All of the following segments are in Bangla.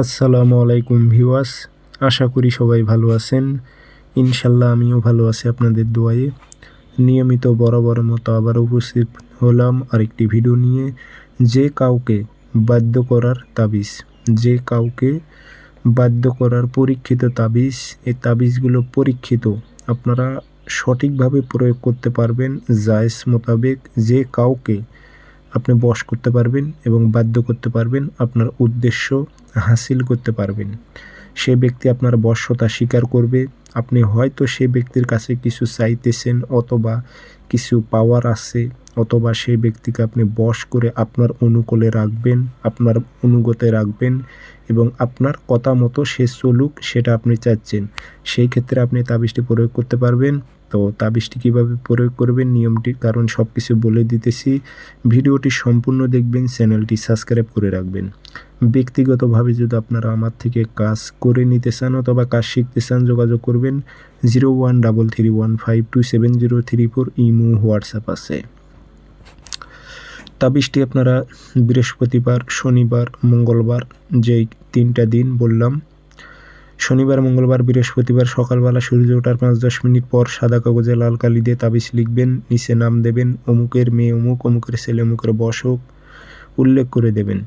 আসসালামু আলাইকুম ভিউয়ার্স, আশা করি সবাই ভালো আছেন। ইনশাল্লাহ আমিও ভালো আছি আপনাদের দোয়ায়। নিয়মিত বরাবর মতো আবার উপস্থিত হলাম আরেকটি ভিডিও নিয়ে। যে কাউকে বাধ্য করার তাবিজ, যে কাউকে বাধ্য করার পরীক্ষিত তাবিজ। এই তাবিজগুলো পরীক্ষিত, আপনারা সঠিকভাবে প্রয়োগ করতে পারবেন। জায়েজ মোতাবেক যে কাউকে আপনি বশ করতে পারবেন এবং বাধ্য করতে পারবেন, আপনার উদ্দেশ্য হাসিল করতে পারবেন। সে ব্যক্তি আপনার বশ্যতা স্বীকার করবে। আপনি হয়তো সে ব্যক্তির কাছে কিছু চাইতেছেন, অথবা কিছু পাওয়ার আছে, অথবা সেই ব্যক্তিকে আপনি বশ করে আপনার অনুকূলে রাখবেন, আপনার অনুগতে রাখবেন এবং আপনার কথা মতো সে চলুক সেটা আপনি চাচ্ছেন। সেই ক্ষেত্রে আপনি তাবিজটি প্রয়োগ করতে পারবেন। তো তাবিজটি কীভাবে প্রয়োগ করবেন, নিয়মটি, কারণ সব কিছু বলে দিতেছি। ভিডিওটি সম্পূর্ণ দেখবেন, চ্যানেলটি সাবস্ক্রাইব করে রাখবেন। ব্যক্তিগতভাবে যদি আপনারা আমার থেকে কাজ করে নিতে চান অথবা কাজ শিখতে চান, যোগাযোগ করবেন 0133152703 ইমো হোয়াটসঅ্যাপ আছে। তাবিজটি আপনারা বৃহস্পতিবার, শনিবার, মঙ্গলবার, যেই 3টা দিন বললাম, শনিবার, মঙ্গলবার, বৃহস্পতিবার সকালবেলা সূর্য ওঠার 5-10 মিনিট পর সাদা কাগজে লাল কালি দিয়ে তাবিজ লিখবেন। নিচে নাম দেবেন, অমুকের মেয়ে অমুক, অমুকের ছেলে অমুকের বশক উল্লেখ করে দেবেন।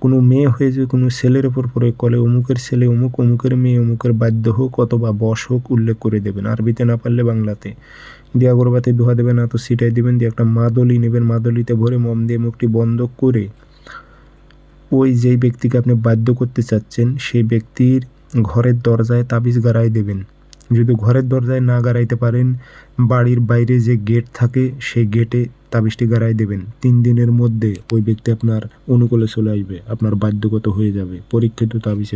কোনো মেয়ে হয়ে যদি কোনো ছেলের ওপর প্রয়োগ করে, অমুকের ছেলে অমুক, অমুকের মেয়ে অমুকের বাধ্য হোক অথবা বশ হোক উল্লেখ করে দেবেন। আরবিতে না পারলে বাংলাতে। দিয়ে আগরবাতি ধোয়া দেবেন, তো ছিটাই দেবেন। দিয়ে একটা মাদলি নেবেন, মাদলিতে ভরে মম দিয়ে মুখটি বন্ধ করে ওই যেই ব্যক্তিকে আপনি বাধ্য করতে চাচ্ছেন সেই ব্যক্তির ঘরের দরজায় তাবিজ গাড়াই দেবেন। যদি ঘরের দরজায় না গাড়াইতে পারেন, বাড়ির বাইরে যে গেট থাকে সেই গেটে তাবিজটি গাড়াই দেবেন। 3 দিনের মধ্যে ওই ব্যক্তি আপনার অনুকূলে চলে আসবে, আপনার বাধ্যগত হয়ে যাবে। পরীক্ষিত তাবিজ।